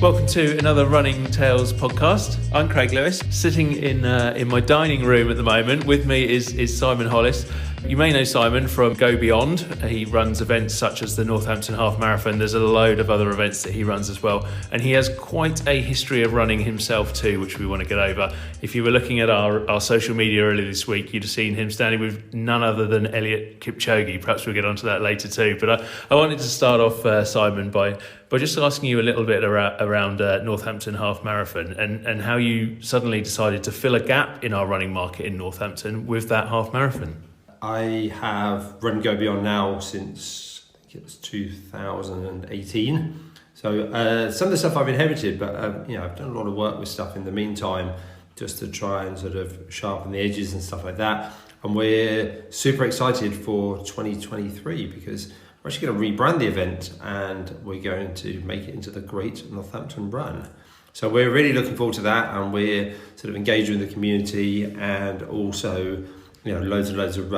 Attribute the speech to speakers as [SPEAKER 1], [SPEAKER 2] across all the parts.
[SPEAKER 1] Welcome to another Running Tales podcast. I'm Craig Lewis, sitting in my dining room at the moment. With me is Simon Hollis. You may know Simon from Go Beyond. He runs events such as the Northampton Half Marathon. There's a load of other events that he runs as well. And he has quite a history of running himself too, which we want to get over. If you were looking at our social media earlier this week, you'd have seen him standing with none other than Eliud Kipchoge. Perhaps we'll get onto that later too. But I wanted to start off, Simon, by just asking you a little bit around Northampton Half Marathon and how you suddenly decided to fill a gap in our running market in Northampton with that half marathon.
[SPEAKER 2] I have run Go Beyond now since, I think it was 2018. So some of the stuff I've inherited, but I've done a lot of work with stuff in the meantime, just to try and sort of sharpen the edges and stuff like that. And we're super excited for 2023 because we're actually going to rebrand the event and we're going to make it into the Great Northampton Run. So we're really looking forward to that, and we're sort of engaging with the community and also loads and loads of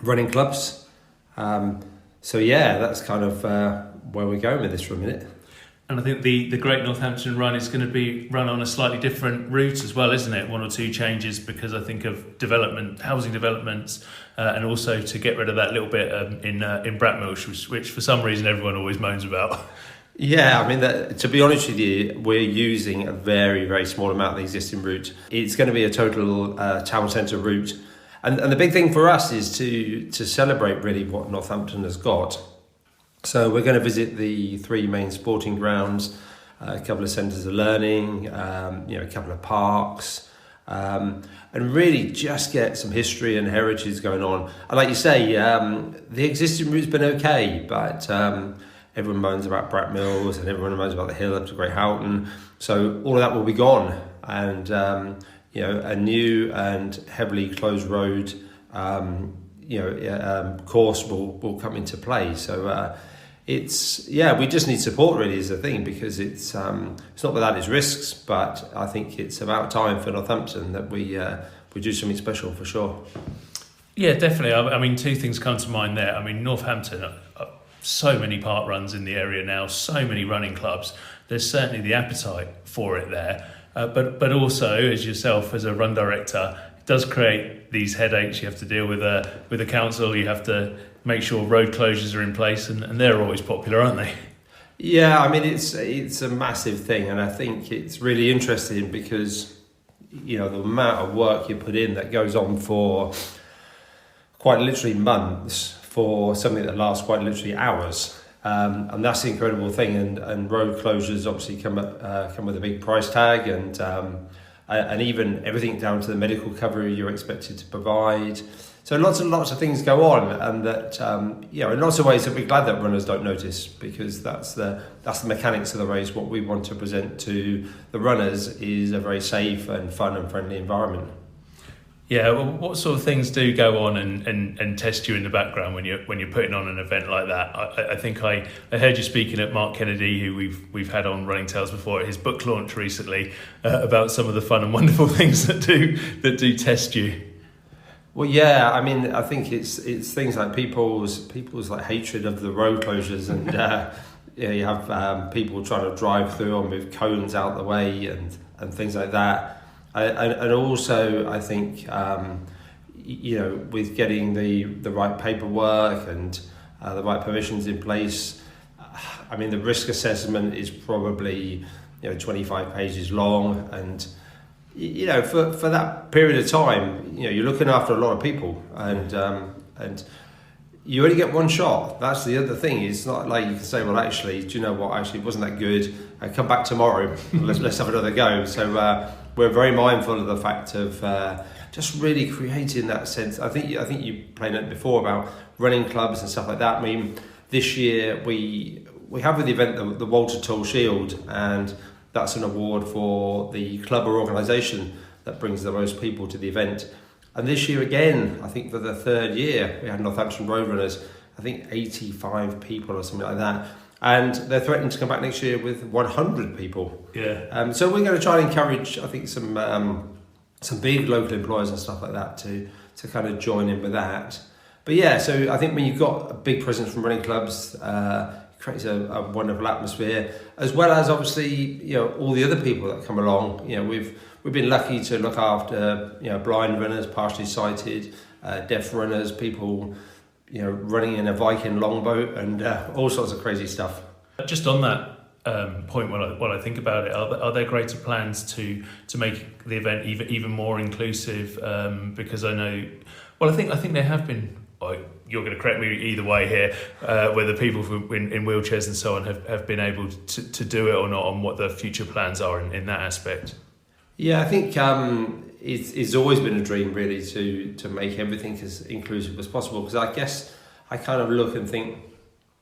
[SPEAKER 2] running clubs. That's kind of where we're going with this for a minute.
[SPEAKER 1] And I think the Great Northampton Run is going to be run on a slightly different route as well, isn't it? One or two changes because I think of housing developments, and also to get rid of that little bit in Bratmilch, which for some reason everyone always moans about.
[SPEAKER 2] Yeah, I mean, to be honest with you, we're using a very, very small amount of the existing route. It's going to be a total town centre route. And the big thing for us is to celebrate really what Northampton has got. So we're going to visit the three main sporting grounds, a couple of centres of learning, a couple of parks, and really just get some history and heritage going on. And like you say, the existing route's been okay, but everyone moans about Bratt Mills and everyone moans about the hill up to Great Houghton. So all of that will be gone, and a new and heavily closed road, course will come into play. So we just need support really is the thing, because it's not without its risks, but I think it's about time for Northampton that we do something special for sure.
[SPEAKER 1] Yeah, definitely. I mean, two things come to mind there. I mean, Northampton, so many park runs in the area now, so many running clubs. There's certainly the appetite for it there. But also, as yourself as a run director, it does create these headaches. You have to deal with the council. You have to make sure road closures are in place, and they're always popular, aren't they?
[SPEAKER 2] Yeah, I mean it's a massive thing, and I think it's really interesting because the amount of work you put in that goes on for quite literally months for something that lasts quite literally hours. And that's the incredible thing, and road closures obviously come with a big price tag, and even everything down to the medical cover you're expected to provide. So lots and lots of things go on, and that in lots of ways we're glad that runners don't notice, because that's the mechanics of the race. What we want to present to the runners is a very safe and fun and friendly environment.
[SPEAKER 1] Yeah, well, what sort of things do go on and test you in the background when you're putting on an event like that? I think I heard you speaking at Mark Kennedy, who we've had on Running Tales before, at his book launch recently, about some of the fun and wonderful things that do test you.
[SPEAKER 2] Well, yeah, I mean, I think it's things like people's like hatred of the road closures, and you have people trying to drive through or move cones out the way and things like that. And also, I think, with getting the right paperwork and the right permissions in place, I mean, the risk assessment is probably 25 pages long, and for that period of time, you're looking after a lot of people, and you only get one shot. That's the other thing. It's not like you can say, well, actually, do you know what? Actually, it wasn't that good. Come back tomorrow. Let's have another go. So we're very mindful of the fact of just really creating that sense. I think you played it before about running clubs and stuff like that. I mean, this year we have with the event the Walter Tull Shield, and that's an award for the club or organisation that brings the most people to the event. And this year again, I think for the third year, we had Northampton Road Runners, I think 85 people or something like that. And they're threatening to come back next year with 100 people.
[SPEAKER 1] Yeah.
[SPEAKER 2] So we're going to try and encourage, I think, some big local employers and stuff like that to kind of join in with that. But yeah, so I think when you've got a big presence from running clubs, creates a wonderful atmosphere, as well as obviously all the other people that come along. We've been lucky to look after blind runners, partially sighted, deaf runners, people running in a Viking longboat, and all sorts of crazy stuff.
[SPEAKER 1] Just on that point, while I think about it, are there greater plans to make the event even more inclusive? Because I know, I think there have been. You're going to correct me either way here, whether people in wheelchairs and so on have been able to do it or not, on what the future plans are in that aspect.
[SPEAKER 2] Yeah, I think it's always been a dream really to make everything as inclusive as possible, because I guess I kind of look and think,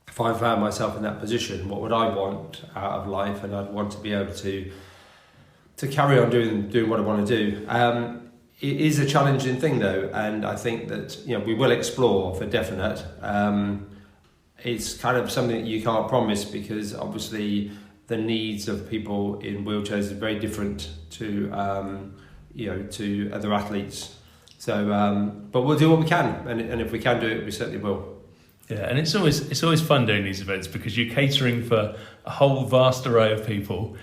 [SPEAKER 2] if I found myself in that position, what would I want out of life? And I'd want to be able to carry on doing what I want to do. It is a challenging thing though, and I think that we will explore for definite. It's kind of something that you can't promise, because obviously the needs of people in wheelchairs is very different to to other athletes. So, but we'll do what we can, and if we can do it, we certainly will.
[SPEAKER 1] Yeah, and it's always fun doing these events, because you're catering for a whole vast array of people.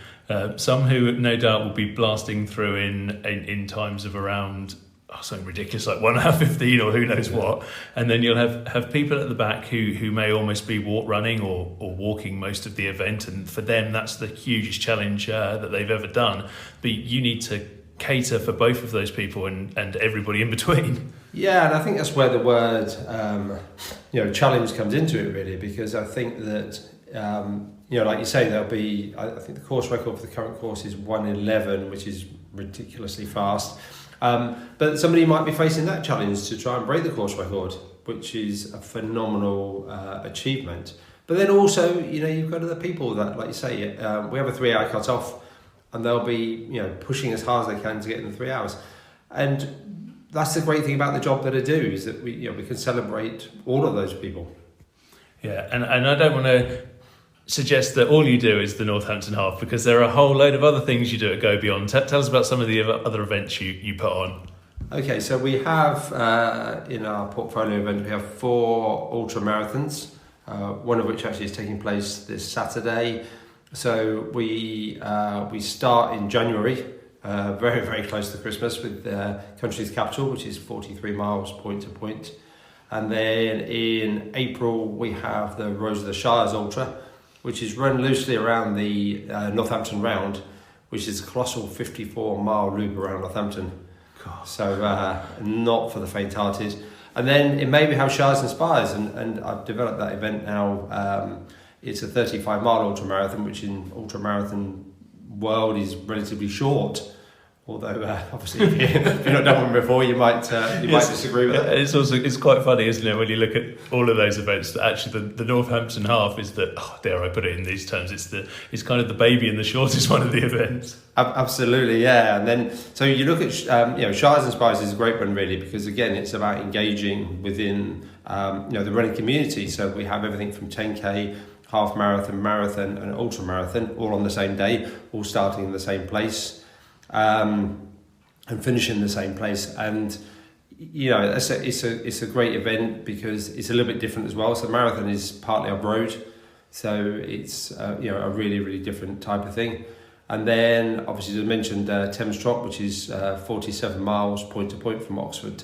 [SPEAKER 1] Some who no doubt will be blasting through in times of around something ridiculous like 1 hour 15 or who knows what, and then you'll have people at the back who may almost be running or walking most of the event, and for them that's the hugest challenge that they've ever done. But you need to cater for both of those people and everybody in between.
[SPEAKER 2] Yeah, and I think that's where the word challenge comes into it really, because I think that like you say, there'll be, I think the course record for the current course is 1:11, which is ridiculously fast. But somebody might be facing that challenge to try and break the course record, which is a phenomenal achievement. But then also, you've got other people that, like you say, we have a 3 hour cut off, and they'll be, pushing as hard as they can to get in the 3 hours. And that's the great thing about the job that I do, is that we can celebrate all of those people.
[SPEAKER 1] Yeah, and I don't want to suggest that all you do is the Northampton Half, because there are a whole load of other things you do at Go Beyond. Tell us about some of the other events you put on.
[SPEAKER 2] Okay, so we have in our portfolio event, we have 4 ultra marathons, one of which actually is taking place this Saturday. So we start in January, very, very close to Christmas, with the country's capital, which is 43 miles point to point. And then in April, we have the Rose of the Shires Ultra, which is run loosely around the Northampton Round, which is a colossal 54-mile loop around Northampton. God. So not for the faint-hearted. And then in May we have Shires and Spires, and I've developed that event now. It's a 35-mile ultramarathon, which in ultramarathon world is relatively short. Although obviously, if you've not done one before, you might disagree with that.
[SPEAKER 1] It's quite funny, isn't it, when you look at all of those events, that actually the Northampton Half is dare I put it in these terms, it's kind of the baby and the shortest one of the events.
[SPEAKER 2] Absolutely, yeah. And then so you look at Shires and Spires is a great one really, because again it's about engaging within the running community. So we have everything from 10k, half marathon, and ultra marathon, all on the same day, all starting in the same place. And finishing in the same place, and it's a great event because it's a little bit different as well. So marathon is partly up road, so it's a really, really different type of thing. And then obviously as I mentioned, Thames Trot, which is 47 miles point to point from Oxford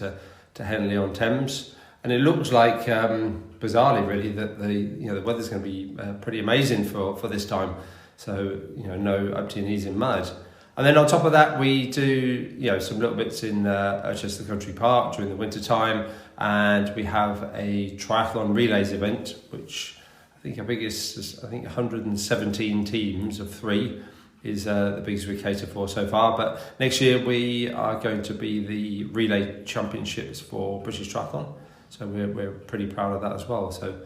[SPEAKER 2] to Henley on Thames, and it looks like bizarrely really that the weather's going to be pretty amazing for this time. So no up to your knees in mud. And then on top of that, we do some little bits in Chester Country Park during the winter time, and we have a triathlon relays event, which I think our biggest is 117 teams of 3 is the biggest we cater for so far. But next year we are going to be the relay championships for British Triathlon, so we're pretty proud of that as well. So,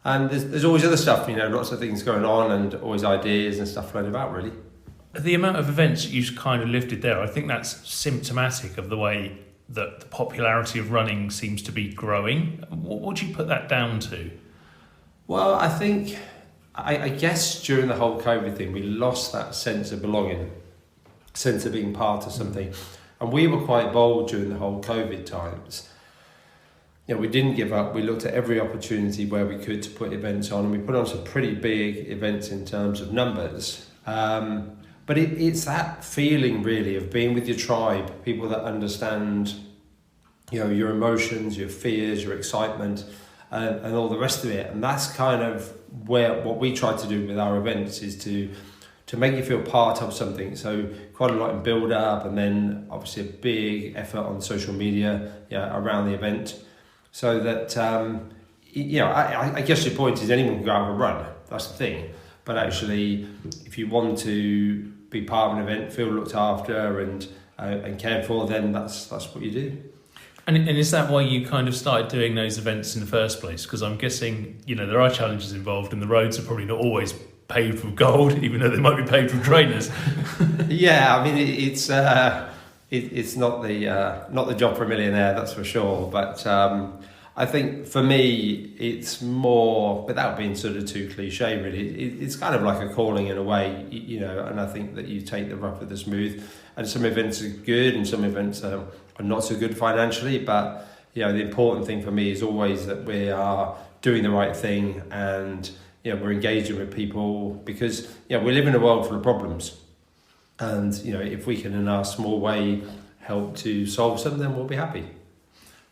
[SPEAKER 2] and there's always other stuff, lots of things going on, and always ideas and stuff floating about really.
[SPEAKER 1] The amount of events you've kind of lifted there, I think that's symptomatic of the way that the popularity of running seems to be growing. What would you put that down to?
[SPEAKER 2] Well, I think, I guess during the whole COVID thing, we lost that sense of belonging, sense of being part of something. And we were quite bold during the whole COVID times we didn't give up. We looked at every opportunity where we could to put events on, and we put on some pretty big events in terms of numbers. But it's that feeling really of being with your tribe, people that understand, your emotions, your fears, your excitement, and all the rest of it. And that's kind of what we try to do with our events is to make you feel part of something. So quite a lot in build up, and then obviously a big effort on social media around the event. So that, I guess your point is anyone can go out and run. That's the thing. But actually, if you want to be part of an event, feel looked after and cared for, then that's what you do.
[SPEAKER 1] And is that why you kind of started doing those events in the first place? Because I'm guessing, there are challenges involved, and the roads are probably not always paved with gold, even though they might be paved with trainers.
[SPEAKER 2] Yeah, I mean, it's not the job for a millionaire, that's for sure. But I think for me, it's more, without being sort of too cliche, really, it's kind of like a calling in a way, and I think that you take the rough with the smooth. And some events are good and some events are not so good financially, but the important thing for me is always that we are doing the right thing, and we're engaging with people, because we live in a world full of problems, and if we can in our small way help to solve some, then we'll be happy.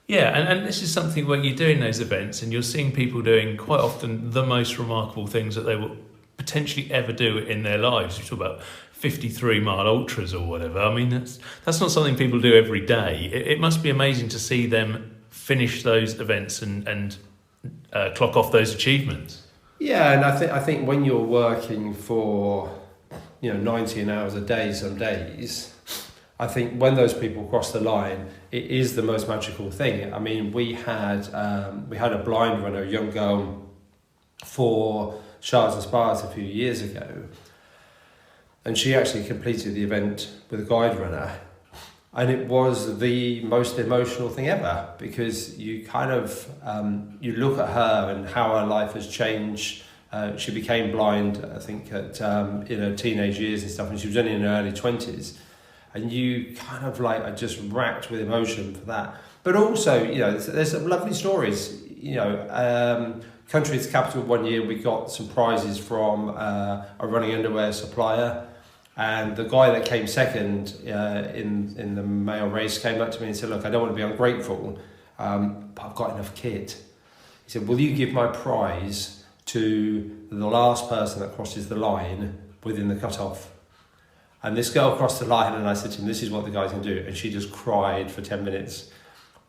[SPEAKER 1] Yeah, and this is something where you're doing those events and you're seeing people doing quite often the most remarkable things that they will potentially ever do in their lives. You talk about 53-mile ultras or whatever. I mean, that's not something people do every day. It must be amazing to see them finish those events and clock off those achievements.
[SPEAKER 2] Yeah, and I think when you're working for 19 hours a day some days, I think when those people cross the line, it is the most magical thing. I mean, we had a blind runner, a young girl, for Shires and Spires a few years ago, and she actually completed the event with a guide runner, and it was the most emotional thing ever, because you kind of you look at her and how her life has changed. She became blind, I think, at in her teenage years and stuff, and she was only in her early 20s. And you kind of are just racked with emotion for that. But also, there's some lovely stories. Country's Capital one year, we got some prizes from a running underwear supplier. And the guy that came second in the male race came up to me and said, "Look, I don't want to be ungrateful, but I've got enough kit." He said, "Will you give my prize to the last person that crosses the line within the cut-off?" And this girl crossed the line, and I said to him, "This is what the guys can do." And she just cried for 10 minutes.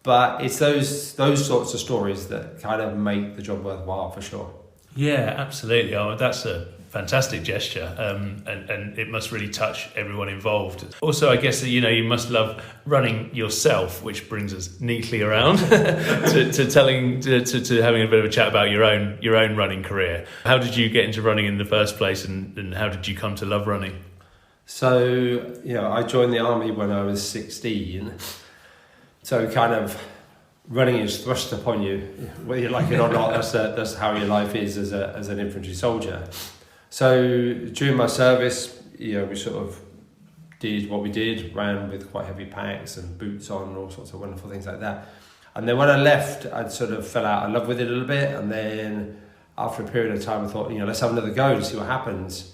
[SPEAKER 2] But it's those sorts of stories that kind of make the job worthwhile, for sure.
[SPEAKER 1] Yeah, absolutely. Oh, that's a fantastic gesture, and it must really touch everyone involved. Also, I guess you must love running yourself, which brings us neatly around to having a bit of a chat about your own running career. How did you get into running in the first place, and how did you come to love running?
[SPEAKER 2] So, I joined the army when I was 16. So kind of running is thrust upon you, whether you like it or not. That's how your life is as an infantry soldier. So during my service, we sort of did what we did, ran with quite heavy packs and boots on and all sorts of wonderful things like that. And then when I left, I sort of fell out of love with it a little bit. And then after a period of time, I thought, let's have another go to see what happens.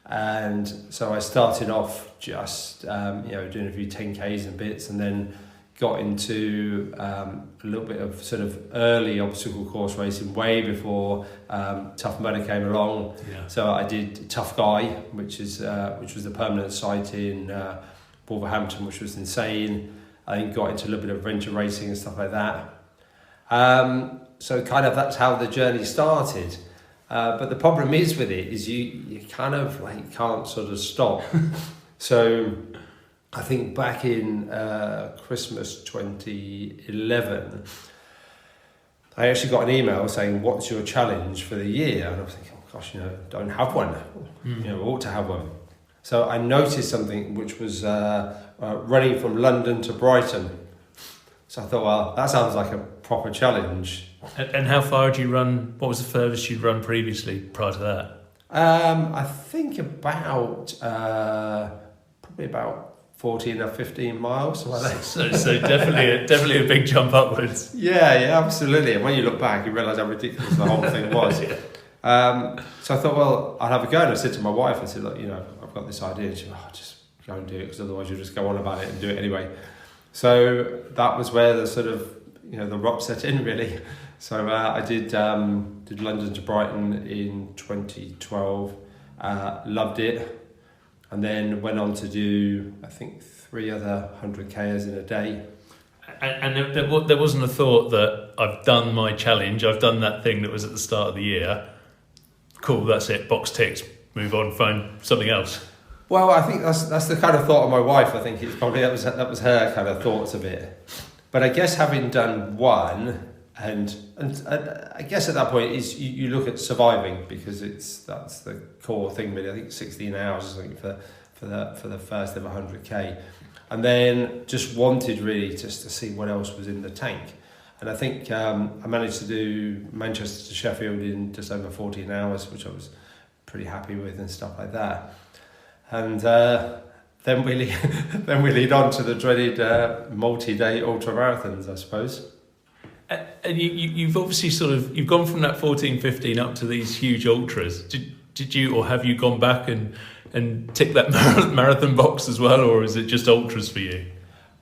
[SPEAKER 2] And so I started off just, doing a few 10Ks and bits, and then got into a little bit of sort of early obstacle course racing way before Tough Mudder came along. Yeah. So I did Tough Guy, which was the permanent site in Wolverhampton, which was insane. I then got into a little bit of adventure racing and stuff like that. So kind of that's how the journey started. But the problem is with it is you kind of can't sort of stop. So I think back in Christmas 2011, I actually got an email saying, "What's your challenge for the year?" And I was thinking, "Oh gosh, don't have one. We ought to have one." So I noticed something which was running from London to Brighton. So I thought, well, that sounds like a proper challenge.
[SPEAKER 1] And how far did you run? What was the furthest you'd run previously prior to that?
[SPEAKER 2] I think about probably about 14 or 15 miles.
[SPEAKER 1] So definitely a big jump upwards.
[SPEAKER 2] Yeah, absolutely. And when you look back, you realise how ridiculous the whole thing was. So I thought, well, I'll have a go. And I said to my wife, I said, look, I've got this idea. And she said, just go and do it, because otherwise you'll just go on about it and do it anyway. So that was where the sort of, the rot set in, really. So I did London to Brighton in 2012, loved it, and then went on to do, I think, 3 other 100Kers in a day.
[SPEAKER 1] And there wasn't a thought that I've done my challenge, I've done that thing that was at the start of the year, cool, that's it, box ticked, move on, find something else.
[SPEAKER 2] Well, I think that's the kind of thought of my wife. I think it's probably that was her kind of thoughts of it. But I guess having done one, and I guess at that point is you look at surviving, because that's the core thing really. I think 16 hours or something for the first ever 100K, and then just wanted really just to see what else was in the tank. And I think I managed to do Manchester to Sheffield in just over 14 hours, which I was pretty happy with and stuff like that. And then we lead on to the dreaded multi-day ultra marathons, I suppose.
[SPEAKER 1] And you've obviously you've gone from that 14, 15 up to these huge ultras. Did you, or have you gone back and ticked that marathon box as well, or is it just ultras for you?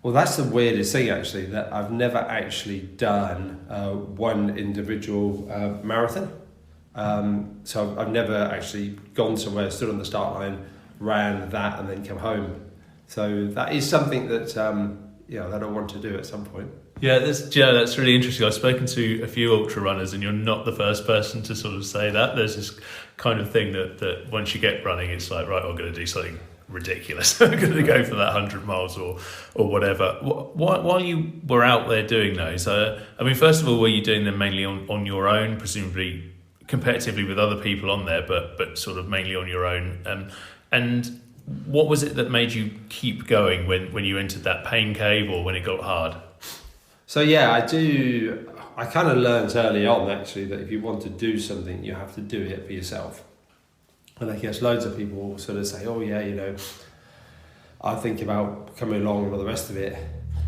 [SPEAKER 2] Well, that's the weirdest thing, actually, that I've never actually done one individual marathon. So I've never actually gone somewhere, stood on the start line, ran that, and then come home. So that is something that that I want to do at some point.
[SPEAKER 1] Yeah, that's really interesting. I've spoken to a few ultra runners, and you're not the first person to sort of say that. There's this kind of thing that once you get running, it's like, right, I'm going to do something ridiculous. I'm going to go for that 100 miles or whatever. While you were out there doing those, first of all, were you doing them mainly on your own, presumably competitively with other people on there, but sort of mainly on your own? And what was it that made you keep going when you entered that pain cave, or when it got hard?
[SPEAKER 2] So yeah, I kind of learned early on, actually, that if you want to do something, you have to do it for yourself. And I guess loads of people sort of say, oh yeah, I think about coming along and all the rest of it.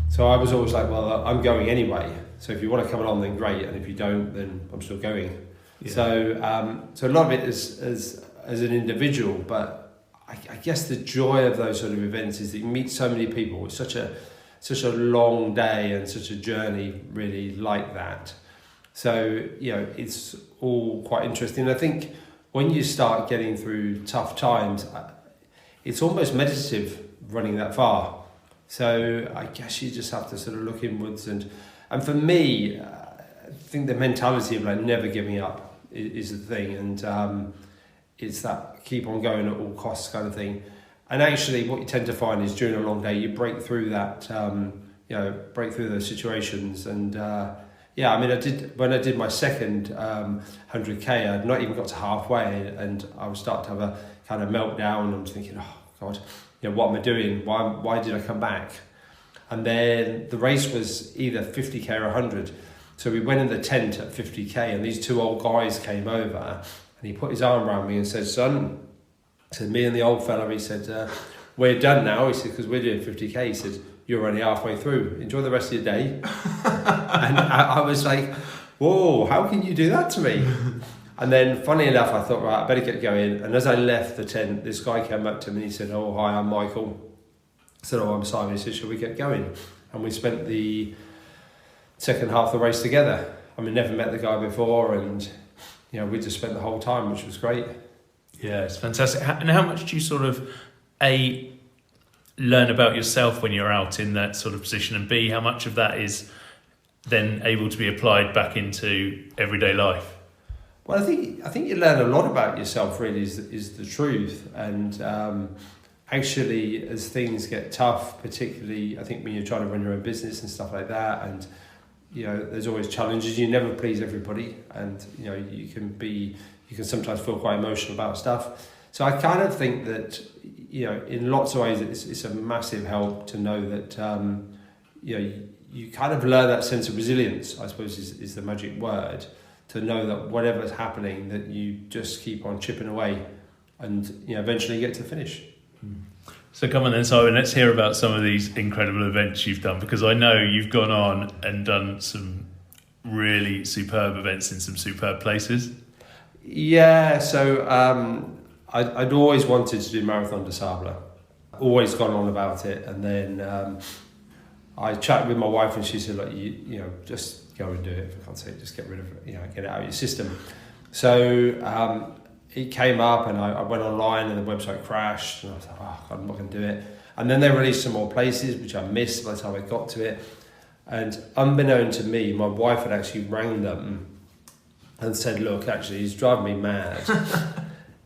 [SPEAKER 2] So I was always like, well, I'm going anyway. So if you want to come along, then great. And if you don't, then I'm still going. Yeah. So a lot of it is as an individual, but I guess the joy of those sort of events is that you meet so many people. It's such a long day and such a journey, really, like that. So it's all quite interesting. I think when you start getting through tough times, it's almost meditative running that far. So I guess you just have to sort of look inwards, and for me, I think the mentality of like never giving up is the thing, and it's that keep on going at all costs kind of thing. And actually what you tend to find is during a long day, you break through that, break through those situations. And when I did my second 100K, I'd not even got to halfway, and I was starting to have a kind of meltdown. I'm thinking, oh God, what am I doing? Why did I come back? And then the race was either 50K or 100. So we went in the tent at 50K, and these two old guys came over, and he put his arm around me and said, son, said, me and the old fella, he said, we're done now. He said, because we're doing 50K. He said, you're only halfway through. Enjoy the rest of your day. And I was like, whoa, how can you do that to me? And then, funny enough, I thought, right, I better get going. And as I left the tent, this guy came up to me and he said, oh, hi, I'm Michael. I said, oh, I'm Simon. He said, shall we get going? And we spent the second half of the race together. I mean, never met the guy before, and we just spent the whole time, which was great.
[SPEAKER 1] Yeah, it's fantastic. And how much do you sort of learn about yourself when you're out in that sort of position, and B, how much of that is then able to be applied back into everyday life?
[SPEAKER 2] Well, I think you learn a lot about yourself, really, is the truth. And actually, as things get tough, particularly I think when you're trying to run your own business and stuff like that, and there's always challenges. You never please everybody, and you can sometimes feel quite emotional about stuff. So I kind of think that in lots of ways it's a massive help to know that you kind of learn that sense of resilience, I suppose is the magic word, to know that whatever's happening, that you just keep on chipping away, and eventually you get to the finish.
[SPEAKER 1] So come on then, Simon, let's hear about some of these incredible events you've done, because I know you've gone on and done some really superb events in some superb places.
[SPEAKER 2] Yeah, so I'd always wanted to do Marathon des Sables. Always gone on about it, and then I chatted with my wife and she said, "Look, you know, just go and do it, for God's sake, just get rid of it, you know, get it out of your system." So it came up and I went online and the website crashed and I was like, oh God, I'm not going to do it. And then they released some more places which I missed by the time I got to it. And unbeknown to me, my wife had actually rang them and said, "Look, actually, he's driving me mad.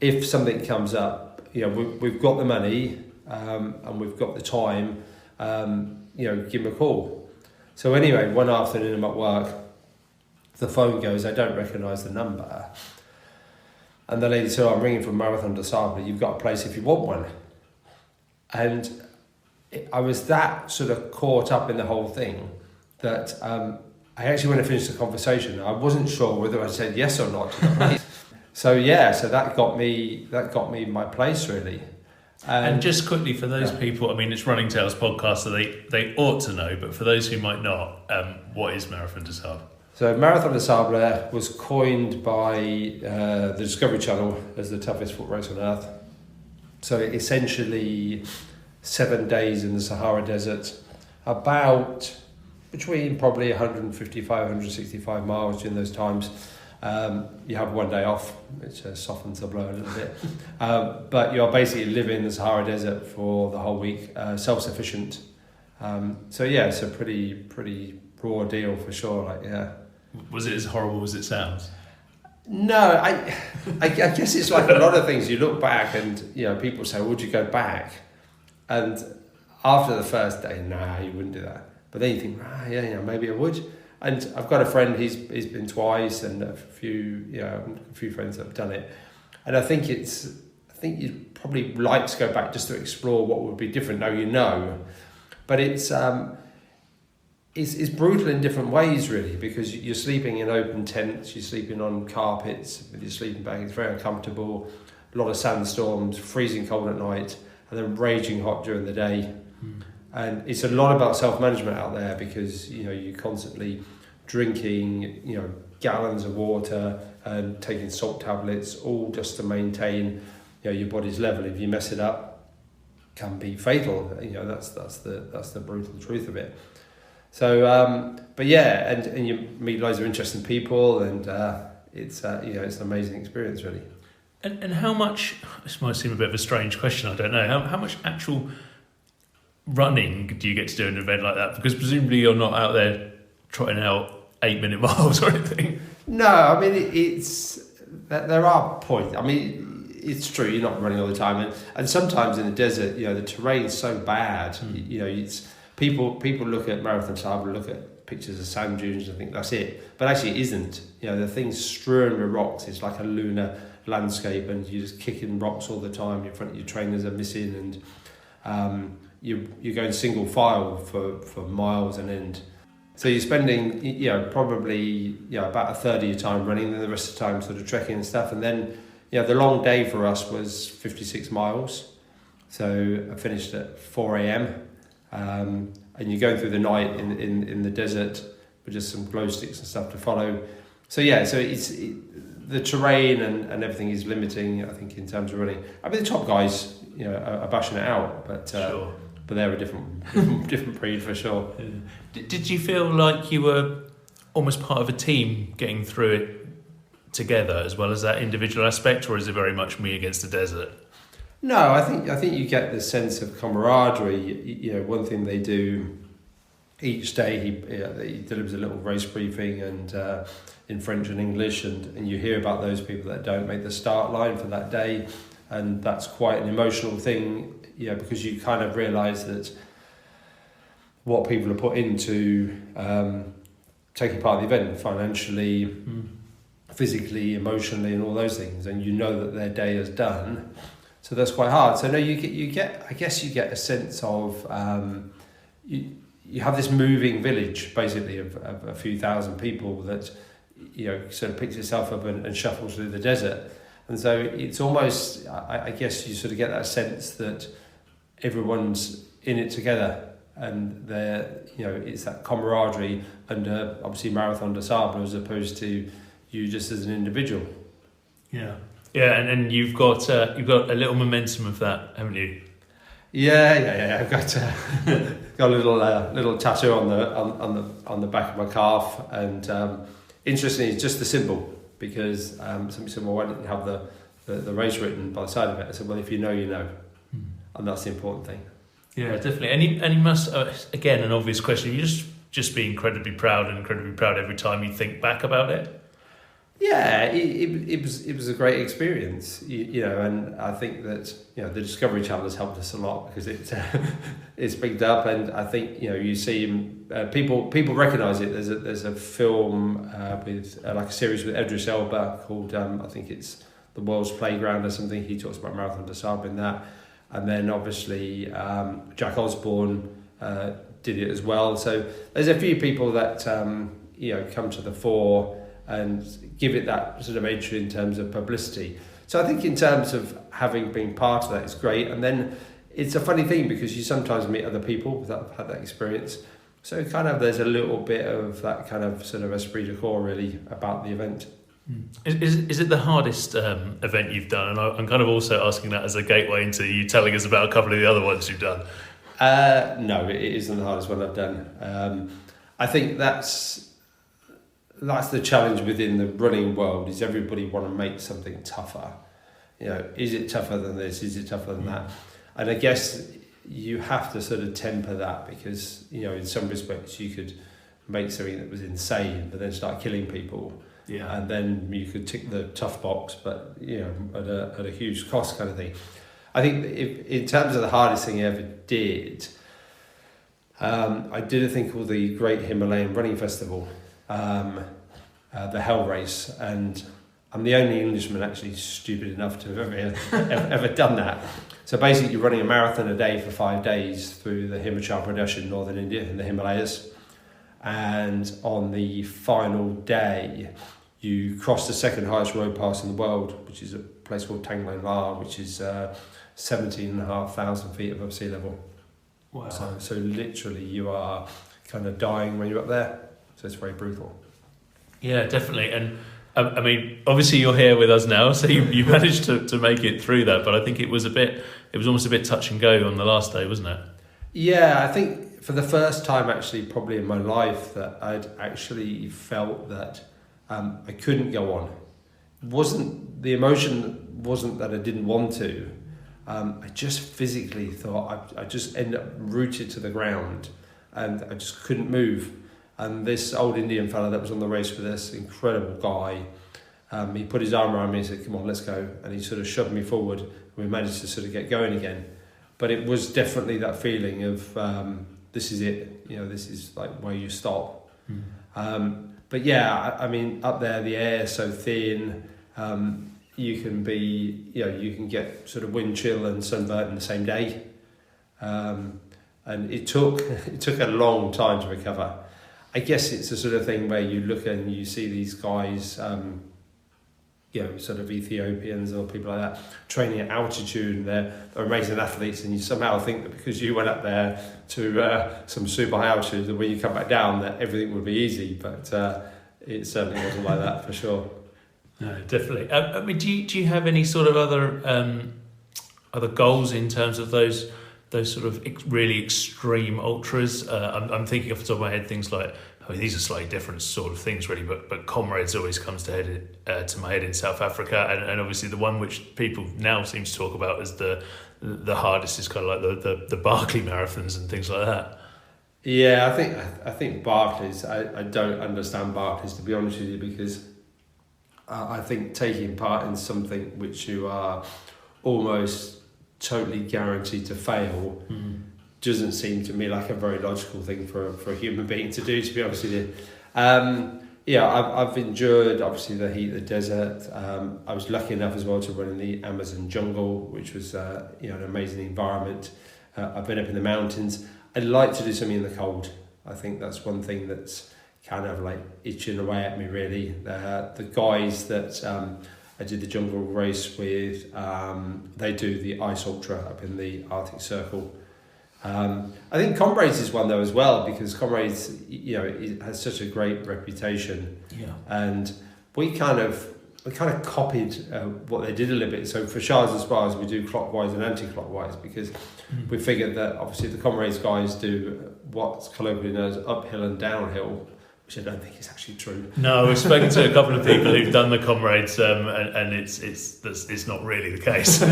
[SPEAKER 2] If something comes up, you know, we've got the money and we've got the time, you know, give him a call." So anyway, one afternoon I'm at work, the phone goes, I don't recognise the number. And the lady said, "I'm ringing from Marathon des Sables, you've got a place if you want one." And I was that sort of caught up in the whole thing that I actually, when I finished the conversation, I wasn't sure whether I said yes or not to the place. So that got me my place really.
[SPEAKER 1] And just quickly for those people, I mean, it's Running Tales podcast, so they ought to know, but for those who might not, what is Marathon des Sables?
[SPEAKER 2] So Marathon des Sables was coined by the Discovery Channel as the toughest foot race on earth. So essentially 7 days in the Sahara Desert, about between probably 155, 165 miles during those times. You have 1 day off, which softens the blow a little bit. But you're basically living in the Sahara Desert for the whole week, self-sufficient. So yeah, it's a pretty raw deal for sure.
[SPEAKER 1] Was it as horrible as it sounds?
[SPEAKER 2] No, I guess it's like a lot of things. You look back and, you know, people say, "Would you go back?" And after the first day, nah, you wouldn't do that. But then you think, maybe I would. And I've got a friend, he's been twice, and a few friends that have done it. And I think you'd probably like to go back just to explore what would be different. Now you know, but it's brutal in different ways, really, because you're sleeping in open tents, you're sleeping on carpets with your sleeping bag. It's very uncomfortable. A lot of sandstorms, freezing cold at night, and then raging hot during the day. And it's a lot about self-management out there, because, you know, you're constantly drinking, you know, gallons of water and taking salt tablets, all just to maintain, you know, your body's level. If you mess it up, it can be fatal. You know, that's the brutal truth of it. So, but yeah, and you meet loads of interesting people, and it's an amazing experience, really.
[SPEAKER 1] And how much? This might seem a bit of a strange question. I don't know how much actual running do you get to do in an event like that? Because presumably you're not out there trotting out 8-minute miles or anything. No,
[SPEAKER 2] I mean there are points. I mean, it's true, you're not running all the time, and sometimes in the desert, you know, the terrain's so bad. You know, it's people look at Marathon des Sables, look at pictures of sand dunes and think that's it, but actually it isn't. You know, the thing's strewn with rocks. It's like a lunar landscape, and you're just kicking rocks all the time. Your trainers are missing, and you're going single file for miles on end. So you're spending, you know, probably, you know, about a third of your time running, and the rest of the time sort of trekking and stuff. And then, you know, the long day for us was 56 miles. So I finished at 4 a.m. And you're going through the night in the desert with just some glow sticks and stuff to follow. So yeah, so the terrain and everything is limiting, I think, in terms of running. I mean, the top guys, you know, are bashing it out, but
[SPEAKER 1] sure.
[SPEAKER 2] But they're a different breed for sure.
[SPEAKER 1] Yeah. Did you feel like you were almost part of a team getting through it together, as well as that individual aspect, or is it very much me against the desert?
[SPEAKER 2] No, I think you get the sense of camaraderie. You know, one thing they do each day, he delivers a little race briefing and in French and English, and you hear about those people that don't make the start line for that day, and that's quite an emotional thing. Yeah, because you kind of realise that what people are put into taking part in the event, financially, physically, emotionally, and all those things, and you know that their day is done. So that's quite hard. So no, you get I guess you get a sense of you have this moving village basically of a few thousand people that, you know, sort of picks itself up and shuffles through the desert. And so it's almost, I guess you sort of get that sense that everyone's in it together, and it's that camaraderie under obviously Marathon des Sables as opposed to you just as an individual.
[SPEAKER 1] Yeah, and you've got a little momentum of that, haven't you?
[SPEAKER 2] Yeah. I've got a little tattoo on the back of my calf, and interestingly, it's just the symbol, because somebody said, "Well, why didn't you have the race written by the side of it?" I said, "Well, if you know, you know," and that's the important thing.
[SPEAKER 1] Yeah, definitely. And you must, again, an obvious question. You just be incredibly proud every time you think back about it.
[SPEAKER 2] Yeah, it was a great experience, and I think that the Discovery Channel has helped us a lot, because it's picked up, and I think you see people recognise it. There's a film with like a series with Idris Elba called I think it's The World's Playground or something. He talks about Marathon des Sables in that, and then obviously Jack Osborne did it as well. So there's a few people that come to the fore and give it that sort of entry in terms of publicity. So I think in terms of having been part of that, it's great. And then it's a funny thing, because you sometimes meet other people that have had that experience. So kind of there's a little bit of that kind of sort of esprit de corps really about the event.
[SPEAKER 1] Is it the hardest event you've done? And I'm kind of also asking that as a gateway into you telling us about a couple of the other ones you've done.
[SPEAKER 2] No, it isn't the hardest one I've done. I think that's the challenge within the running world, is everybody want to make something tougher. Is it tougher than this? Is it tougher than that? And I guess you have to sort of temper that, because, in some respects you could make something that was insane, but then start killing people. Yeah. And then you could tick the tough box, but, at a huge cost kind of thing. I think in terms of the hardest thing I ever did, I did a thing called the Great Himalayan Running Festival, the Hell Race, and I'm the only Englishman actually stupid enough to have ever done that. So basically you're running a marathon a day for 5 days through the Himachal Pradesh in northern India, in the Himalayas, and on the final day you cross the second highest road pass in the world, which is a place called Tangling La, which is 17,500 feet above sea level. Wow. So literally you are kind of dying when you're up there. So it's very brutal. Yeah,
[SPEAKER 1] definitely. And I mean, obviously you're here with us now, so you managed to make it through that. But I think it was almost a bit touch and go on the last day, wasn't it?
[SPEAKER 2] Yeah, I think for the first time actually probably in my life that I'd actually felt that I couldn't go on. The emotion wasn't that I didn't want to. I just physically thought I just ended up rooted to the ground, and I just couldn't move. And this old Indian fella that was on the race with us, incredible guy, he put his arm around me and said, "Come on, let's go." And he sort of shoved me forward, and we managed to sort of get going again. But it was definitely that feeling of this is it, this is like where you stop. But yeah, I mean, up there the air is so thin. You can get sort of wind chill and sunburn in the same day, and it took a long time to recover. I guess it's the sort of thing where you look and you see these guys, sort of Ethiopians or people like that, training at altitude, and they're amazing athletes, and you somehow think that because you went up there to some super high altitude, that when you come back down that everything would be easy, but it certainly wasn't like that for sure.
[SPEAKER 1] No, definitely. I mean, do you have any sort of other goals in terms of those sort of really extreme ultras? I'm thinking off the top of my head things like, these are slightly different sort of things really, but Comrades always comes to my head in South Africa, and obviously the one which people now seem to talk about as the hardest is kind of like the Barkley marathons and things like that.
[SPEAKER 2] Yeah, I think Barclays. I don't understand Barclays, to be honest with you, because I think taking part in something which you are almost totally guaranteed to fail doesn't seem to me like a very logical thing for a human being to do, to be honest with you. I've endured obviously the heat, the desert. I was lucky enough as well to run in the Amazon jungle, which was an amazing environment. I've been up in the mountains. I'd like to do something in the cold. I think that's one thing that's kind of like itching away at me really. The guys that I did the jungle race with, they do the ice ultra up in the Arctic Circle. I think Comrades is one though as well, because Comrades, it has such a great reputation.
[SPEAKER 1] Yeah.
[SPEAKER 2] And we kind of copied what they did a little bit. So for Shires and Spires, we do clockwise and anti-clockwise, because we figured that obviously the Comrades guys do what's colloquially known as uphill and downhill, which I don't think is actually true.
[SPEAKER 1] No, we've spoken to a couple of people who've done the Comrades, and it's not really the case.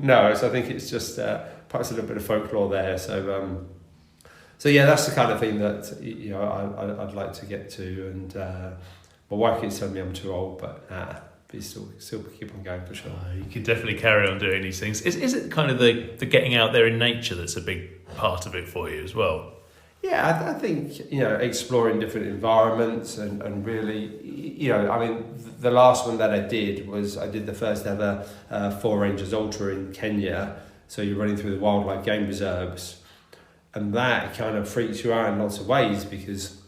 [SPEAKER 2] No, so I think it's just perhaps a little bit of folklore there. So yeah, that's the kind of thing that I'd like to get to, and my wife keeps telling me I'm too old, but still keep on going for sure.
[SPEAKER 1] You can definitely carry on doing these things. Is it kind of the getting out there in nature that's a big part of it for you as well?
[SPEAKER 2] Yeah, I think, exploring different environments and really, the last one that I did was I did the first ever 4 Rangers Ultra in Kenya. So you're running through the wildlife game reserves, and that kind of freaks you out in lots of ways, because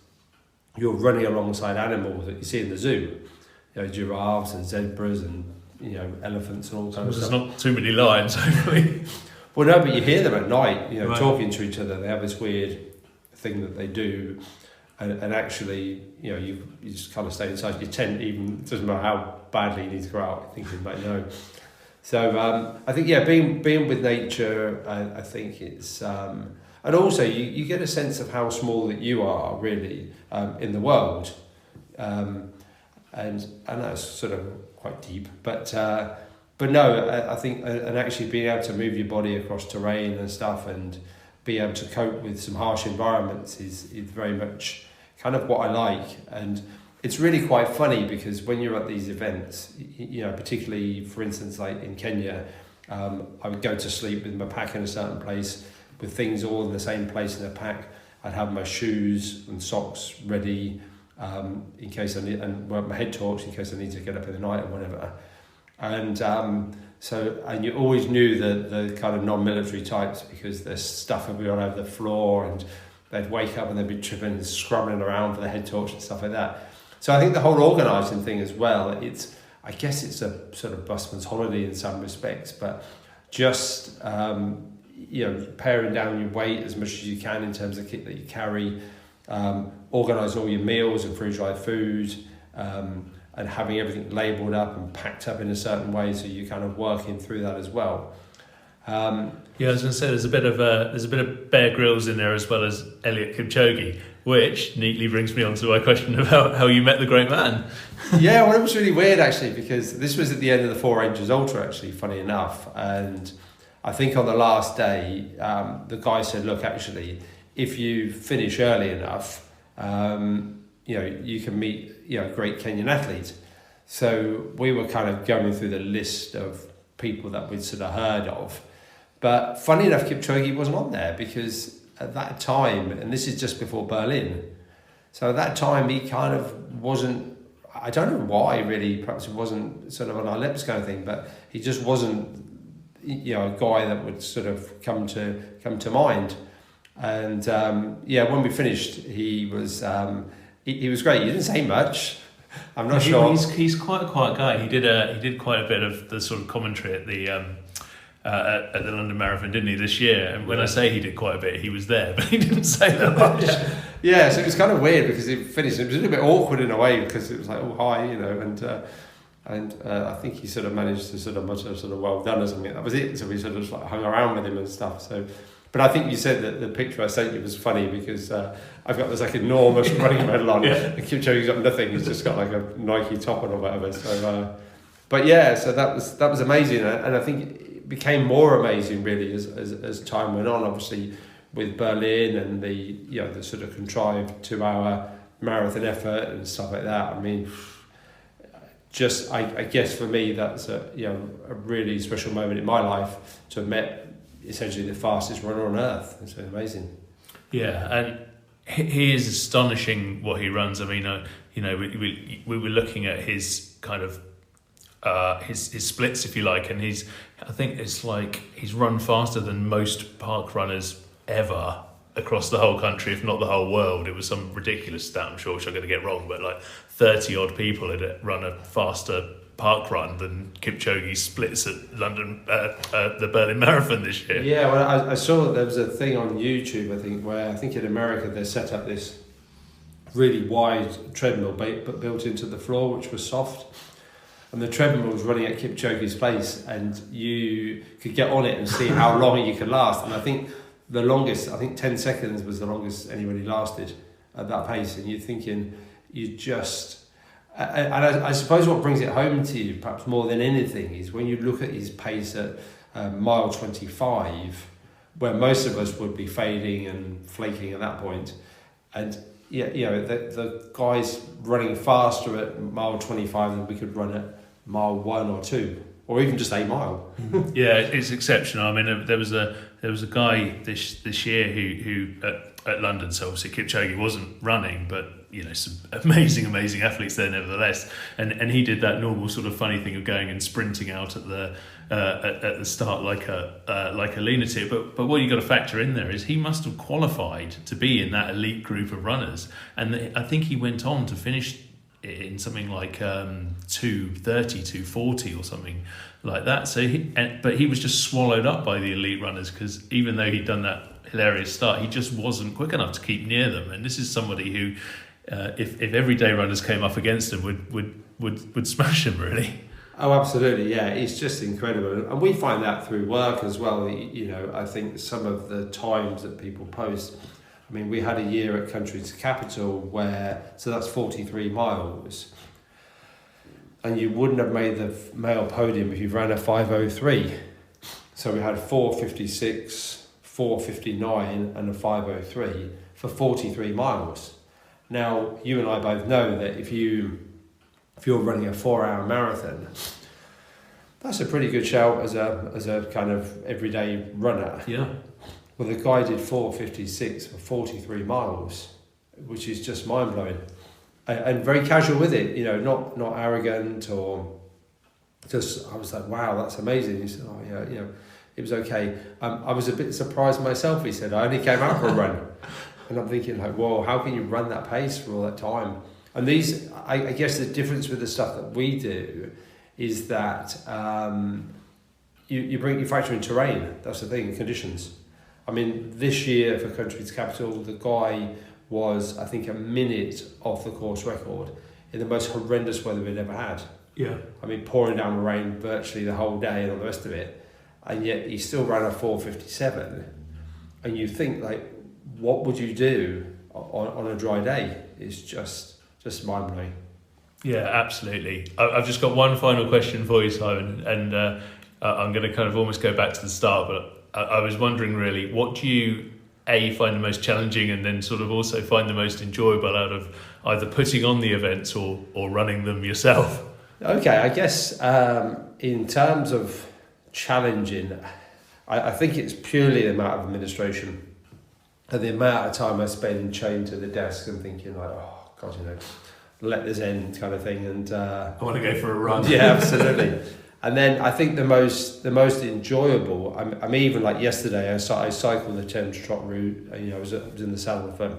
[SPEAKER 2] you're running alongside animals that you see in the zoo, giraffes and zebras and elephants and all kinds of stuff.
[SPEAKER 1] There's not too many lions, hopefully.
[SPEAKER 2] Well, no, but you hear them at night,
[SPEAKER 1] right.
[SPEAKER 2] Talking to each other. They have this weird thing that they do, and actually, you just kind of stay inside your tent. Even it doesn't matter how badly you need to go out, thinking about So I think being with nature, I think it's and also you get a sense of how small that you are really in the world, and that's sort of quite deep, but no, I think and actually being able to move your body across terrain and stuff and be able to cope with some harsh environments is very much kind of what I like. And it's really quite funny, because when you're at these events, particularly for instance like in Kenya, I would go to sleep with my pack in a certain place, with things all in the same place in the pack. I'd have my shoes and socks ready in case I need, and my head torch in case I need to get up in the night or whatever. And and you always knew the kind of non-military types, because there's stuff would be all over the floor, and they'd wake up and they'd be tripping and scrubbing around for the head torch and stuff like that. So I think the whole organising thing as well, I guess it's a sort of busman's holiday in some respects, but just paring down your weight as much as you can in terms of kit that you carry, organise all your meals and freeze-dried food, and having everything labelled up and packed up in a certain way, so you're kind of working through that as well.
[SPEAKER 1] I was going to say there's a bit of Bear Grylls in there as well as Eliud Kipchoge, which neatly brings me on to my question about how you met the great man.
[SPEAKER 2] Yeah, well, it was really weird actually, because this was at the end of the 4 Rangers Ultra, actually, funny enough, and I think on the last day, the guy said, look, actually, if you finish early enough, you can meet a great Kenyan athlete. So we were kind of going through the list of people that we'd sort of heard of. But funny enough, Kipchoge wasn't on there, because at that time, and this is just before Berlin, so at that time he kind of wasn't, I don't know why really, perhaps it wasn't sort of on our lips kind of thing, but he just wasn't a guy that would sort of come to mind. And when we finished, he was great. He didn't say much. I'm not sure.
[SPEAKER 1] He's quite a quiet guy. He did quite a bit of the sort of commentary at the London Marathon, didn't he, this year? And when I say he did quite a bit, he was there, but he didn't say that much.
[SPEAKER 2] Yeah, so it was kind of weird, because it finished. It was a little bit awkward in a way, because it was like, oh hi, and I think he sort of managed to sort of mutter sort of well done or something. That was it. So we sort of like hung around with him and stuff. So. But I think you said that the picture I sent you was funny, because I've got this like enormous running medal on, and Kipchoge's got nothing. He's just got like a Nike top on or whatever. So, so that was amazing, and I think it became more amazing really as time went on. Obviously, with Berlin and the sort of contrived 2-hour marathon effort and stuff like that. I mean, just I guess for me that's a really special moment in my life to have met essentially the fastest runner on earth. It's been amazing.
[SPEAKER 1] Yeah, and he is astonishing what he runs. I mean, we were looking at his kind of his splits, if you like, and I think it's like he's run faster than most park runners ever across the whole country, if not the whole world. It was some ridiculous stat, I'm sure, which I'm going to get wrong, but like 30 odd people had run a faster park run than Kipchoge's splits at London, the Berlin Marathon this year.
[SPEAKER 2] Yeah, well, I saw that there was a thing on YouTube, I think, where I think in America they set up this really wide treadmill but built into the floor, which was soft. And the treadmill was running at Kipchoge's pace, and you could get on it and see how long you could last. And I think the longest, 10 seconds was the longest anybody lasted at that pace. And you're thinking, you just... And I suppose what brings it home to you, perhaps more than anything, is when you look at his pace at mile 25, where most of us would be fading and flaking at that point. And yeah, you know, the guy's running faster at mile 25 than we could run at mile 1 or 2, or even just a mile.
[SPEAKER 1] Yeah, it's exceptional. I mean, there was a guy this year who at London, so obviously Kipchoge wasn't running, but you know, some amazing athletes there nevertheless, and he did that normal sort of funny thing of going and sprinting out at the start like a lunatic. But what you got to factor in there is he must have qualified to be in that elite group of runners, and I think he went on to finish in something like 2:30, 2:40 or something like that. So but he was just swallowed up by the elite runners, because even though he'd done that hilarious start, he just wasn't quick enough to keep near them. And this is somebody who, if everyday runners came up against him, would smash him really.
[SPEAKER 2] Oh, absolutely, yeah. It's just incredible, and we find that through work as well. You know, I think some of the times that people post. I mean, we had a year at Country's Capital so that's 43 miles, and you wouldn't have made the male podium if you ran a 5:03. So we had 4:56, 4:59 and a 5:03 for 43 miles. Now, you and I both know that if you're running a 4-hour marathon, that's a pretty good shout as a kind of everyday runner.
[SPEAKER 1] Yeah.
[SPEAKER 2] Well, the guy did 4:56 for 43 miles, which is just mind-blowing. And very casual with it, you know, not arrogant or just, I was like, wow, that's amazing. He said, oh yeah, you know, it was okay. I was a bit surprised myself, he said. I only came out for a run. And I'm thinking like, whoa, how can you run that pace for all that time? And these, I guess the difference with the stuff that we do is that you factor in terrain. That's the thing, conditions. I mean, this year for Country's Capital, the guy was, I think, a minute off the course record in the most horrendous weather we'd ever had.
[SPEAKER 1] Yeah.
[SPEAKER 2] I mean, pouring down the rain virtually the whole day and all the rest of it. And yet he still ran a 4:57. And you think, like, what would you do on a dry day? It's just mind-blowing.
[SPEAKER 1] Yeah, absolutely. I've just got one final question for you, Simon, and I'm going to kind of almost go back to the start, but I was wondering really, what do you find the most challenging, and then sort of also find the most enjoyable out of either putting on the events or running them yourself?
[SPEAKER 2] Okay, I guess in terms of challenging, I think it's purely the amount of administration and the amount of time I spend chained to the desk and thinking like, oh God, you know, let this end kind of thing. And
[SPEAKER 1] I want to go for a run.
[SPEAKER 2] Yeah, absolutely. And then I think the most enjoyable, I'm even like yesterday, I cycled the Thames Trot route. You know, I was in the saddle for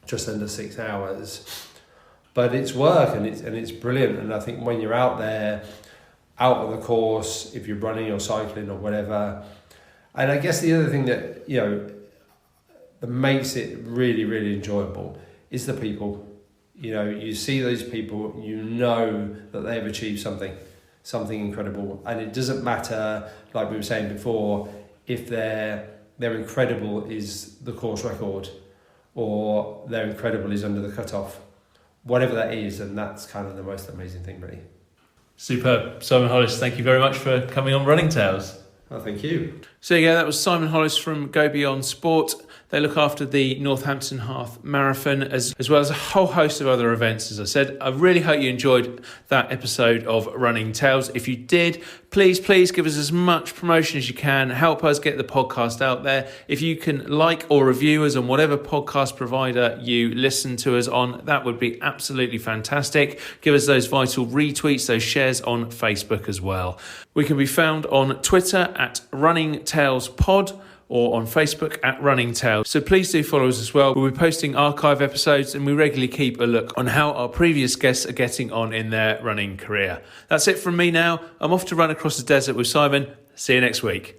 [SPEAKER 2] just under 6 hours, but it's work and it's brilliant. And I think when you're out there, out on the course, if you're running or cycling or whatever, and I guess the other thing that, you know, that makes it really, really enjoyable is the people. You know, you see those people, you know that they've achieved something incredible, and it doesn't matter, like we were saying before, if their incredible is the course record or their incredible is under the cutoff, whatever that is, and that's kind of the most amazing thing, really.
[SPEAKER 1] Superb. Simon Hollis, thank you very much for coming on Running Tales.
[SPEAKER 2] Well, thank you.
[SPEAKER 1] So yeah, that was Simon Hollis from Go Beyond Sport. They look after the Northampton Half Marathon as well as a whole host of other events, as I said. I really hope you enjoyed that episode of Running Tales. If you did, please give us as much promotion as you can. Help us get the podcast out there. If you can like or review us on whatever podcast provider you listen to us on, that would be absolutely fantastic. Give us those vital retweets, those shares on Facebook as well. We can be found on Twitter at Running Tales Pod, or on Facebook at Running Tales. So please do follow us as well. We'll be posting archive episodes and we regularly keep a look on how our previous guests are getting on in their running career. That's it from me now. I'm off to run across the desert with Simon. See you next week.